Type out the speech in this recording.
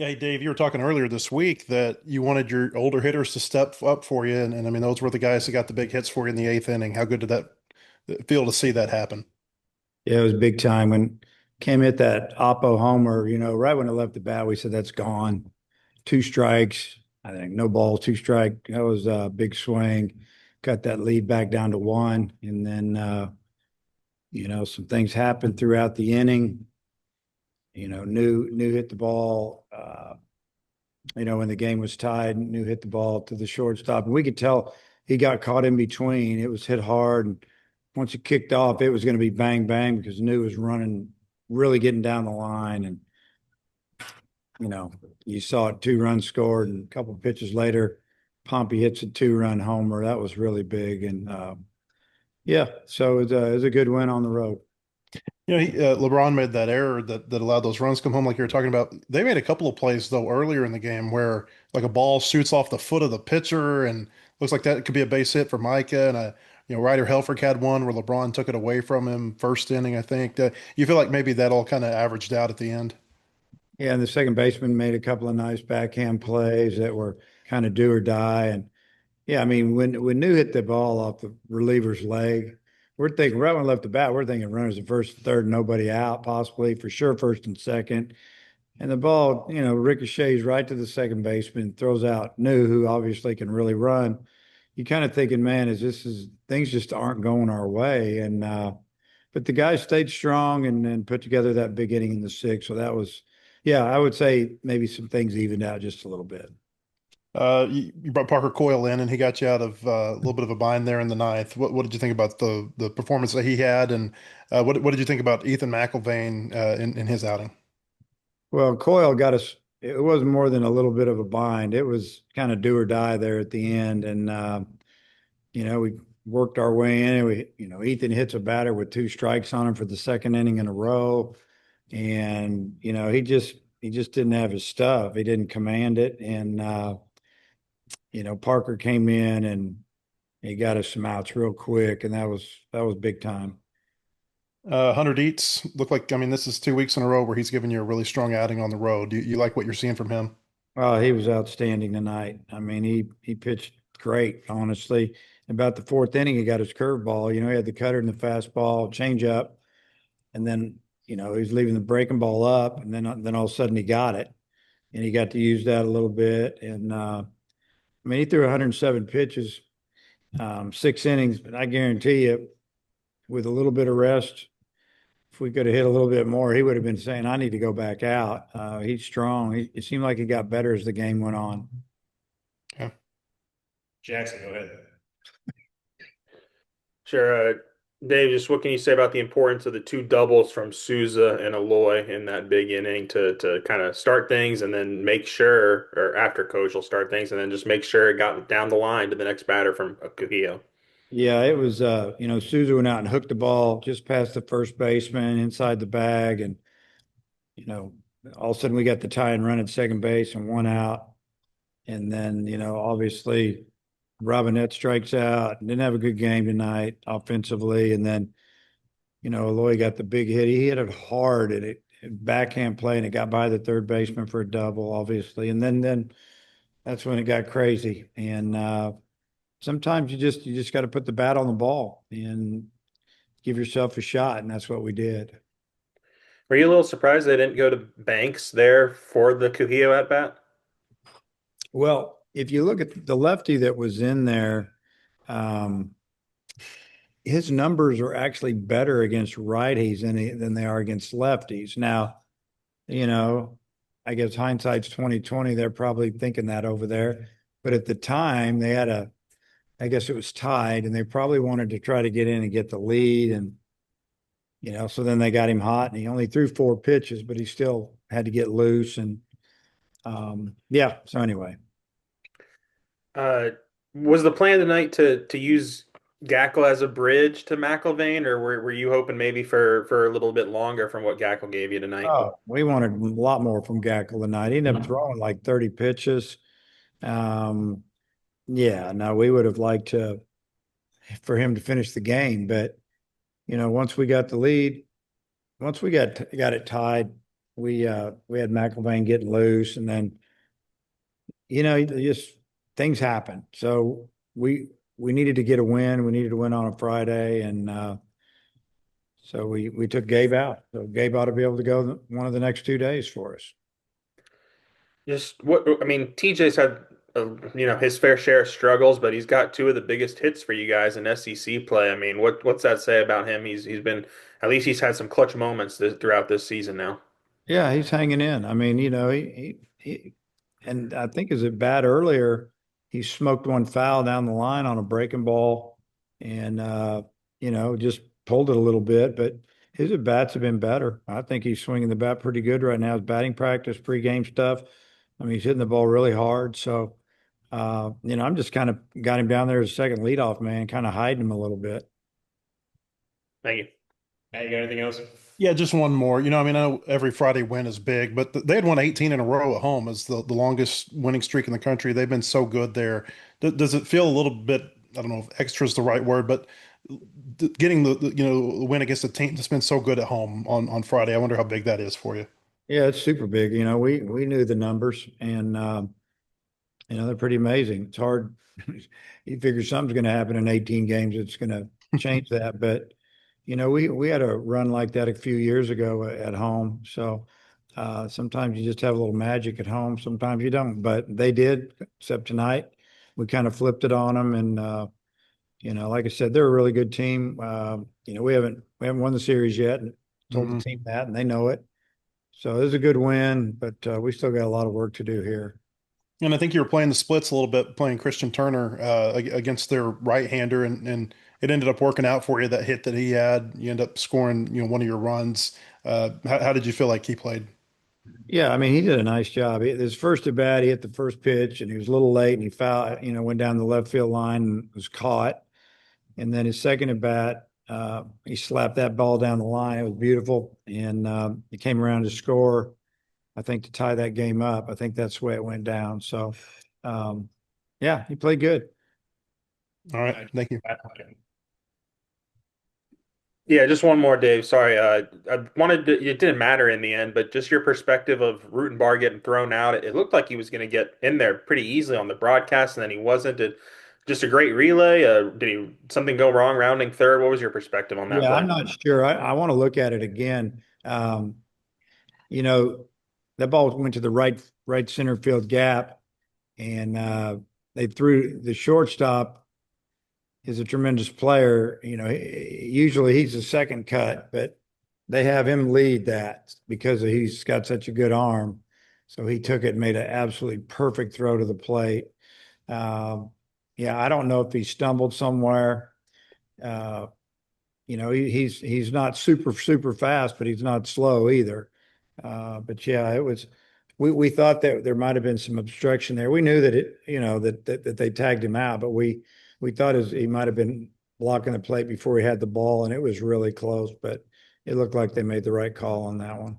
Yeah, hey Dave, you were talking earlier this week that you wanted your older hitters to step up for you, and I mean those were the guys that got the big hits for you in the eighth inning. How good did that feel to see that happen? Yeah, it was big time when Kim hit that Oppo homer, right when it left the bat, we said that's gone. Two strikes, I think no balls, two strike. That was a big swing. Cut that lead back down to one. And then some things happened throughout the inning. New hit the ball. When the game was tied, New hit the ball to the shortstop. And we could tell he got caught in between. It was hit hard. And once it kicked off, it was going to be bang, bang because New was running, really getting down the line. And, you saw it 2 runs scored. And a couple of pitches later, Pompey hits a 2-run homer. That was really big. And yeah, so it was a good win on the road. LeBron made that error that allowed those runs to come home, like you were talking about. They made a couple of plays though earlier in the game where like a ball shoots off the foot of the pitcher, and looks like that could be a base hit for Micah. And Ryder Helfrich had one where LeBron took it away from him first inning, I think. You feel like maybe that all kind of averaged out at the end? Yeah, and the second baseman made a couple of nice backhand plays that were kind of do or die. And yeah, I mean, when New hit the ball off the reliever's leg, we're thinking right when it left the bat, we're thinking runners at first, third, nobody out, possibly for sure first and second. And the ball, ricochets right to the second baseman, throws out New, who obviously can really run. You kind of thinking, man, is things just aren't going our way. And but the guys stayed strong and put together that big inning in the sixth. So that was, yeah, I would say maybe some things evened out just a little bit. You brought Parker Coyle in, and he got you out of a little bit of a bind there in the ninth. What did you think about the performance that he had, and what did you think about Ethan McIlvaine in his outing? Well, Coyle got us. It wasn't more than a little bit of a bind. It was kind of do or die there at the end, and we worked our way in. Ethan hits a batter with 2 strikes on him for the second inning in a row, and he just didn't have his stuff. He didn't command it, and Parker came in and he got us some outs real quick, and that was big time. Hunter Dietz looked like, I mean, this is 2 weeks in a row where he's given you a really strong outing on the road. You like what you're seeing from him? Oh, he was outstanding tonight. I mean, he pitched great, honestly. About the fourth inning, he got his curveball. He had the cutter and the fastball, change up, and then he was leaving the breaking ball up, and then all of a sudden he got it, and he got to use that a little bit. And I mean, he threw 107 pitches, 6 innings, but I guarantee you, with a little bit of rest, if we could have hit a little bit more, he would have been saying, "I need to go back out." He's strong. It seemed like he got better as the game went on. Yeah. Jackson, go ahead. Sure. Dave, just what can you say about the importance of the two doubles from Souza and Aloy in that big inning to kind of start things and then make sure, or after coach will start things and then just make sure it got down the line to the next batter from Cujillo? Yeah, it was Souza went out and hooked the ball just past the first baseman inside the bag, and you know, all of a sudden we got the tie and run at second base and 1 out. And then, obviously Robinette strikes out and didn't have a good game tonight offensively. And then, Aloy got the big hit. He hit it hard and it backhand play and it got by the third baseman for a double, obviously. And then that's when it got crazy. And sometimes you just got to put the bat on the ball and give yourself a shot. And that's what we did. Were you a little surprised they didn't go to Banks there for the Cujillo at bat? Well, if you look at the lefty that was in there, um, his numbers are actually better against righties than they are against lefties. Now, you know, I guess hindsight's 2020. They're probably thinking that over there. But at the time, I guess it was tied, and they probably wanted to try to get in and get the lead. And, so then they got him hot, and he only threw 4 pitches, but he still had to get loose. And yeah, so anyway. Uh, was the plan tonight to use Gackle as a bridge to McIlvaine, or were you hoping maybe for a little bit longer from what Gackle gave you tonight? Oh, we wanted a lot more from Gackle tonight. He ended up throwing like 30 pitches. Um, yeah, no, we would have liked for him to finish the game, but once we got the lead, once we got it tied we had McIlvain getting loose, and then just things happen. So we needed to get a win. We needed to win on a Friday, and so we took Gabe out. So Gabe ought to be able to go one of the next 2 days for us. Just what I mean, TJ's had his fair share of struggles, but he's got two of the biggest hits for you guys in SEC play. I mean, what's that say about him? He's been at least he's had some clutch moments throughout this season now. Yeah, he's hanging in. I mean, and I think as it bat earlier, he smoked one foul down the line on a breaking ball, and just pulled it a little bit. But his at bats have been better. I think he's swinging the bat pretty good right now. His batting practice, pregame stuff. I mean, he's hitting the ball really hard. So, I'm just kind of got him down there as a second leadoff man, kind of hiding him a little bit. Thank you. Hey, you got anything else? Yeah, just one more. I mean, I know every Friday win is big, but they had won 18 in a row at home as the longest winning streak in the country. They've been so good there. Does it feel a little bit, I don't know if extra is the right word, but getting the win against a team that's been so good at home on Friday, I wonder how big that is for you. Yeah, it's super big. We knew the numbers, and they're pretty amazing. It's hard. You figure something's going to happen in 18 games. It's going to change that. But, we had a run like that a few years ago at home. So sometimes you just have a little magic at home. Sometimes you don't. But they did, except tonight. We kind of flipped it on them. And, like I said, they're a really good team. We haven't won the series yet. And told the Mhm. team that, and they know it. So it was a good win, but we still got a lot of work to do here. And I think you were playing the splits a little bit, playing Christian Turner against their right-hander, and it ended up working out for you. That hit that he had, you end up scoring, one of your runs. How did you feel like he played? Yeah, I mean, he did a nice job. His first at bat, he hit the first pitch, and he was a little late, and he fouled, went down the left field line and was caught. And then his second at bat, he slapped that ball down the line. It was beautiful, and he came around to score. I think to tie that game up. I think that's the way it went down. So, um, yeah, he played good. All right, thank you. Yeah, just one more, Dave. Sorry, I wanted to, it didn't matter in the end, but just your perspective of Rutenbar getting thrown out. It looked like he was going to get in there pretty easily on the broadcast, and then he wasn't. Just a great relay. Did he something go wrong rounding third? What was your perspective on that Yeah, play? I'm not sure. I want to look at it again. You know, that ball went to the right center field gap, and they threw the shortstop is a tremendous player. Usually he's a second cut, but they have him lead that because he's got such a good arm. So he took it and made an absolutely perfect throw to the plate. Um, yeah, I don't know if he stumbled somewhere. Uh, he's not super fast, but he's not slow either. But yeah, it was. We thought that there might have been some obstruction there. We knew that that they tagged him out, but we thought he might have been blocking the plate before he had the ball, and it was really close. But it looked like they made the right call on that one.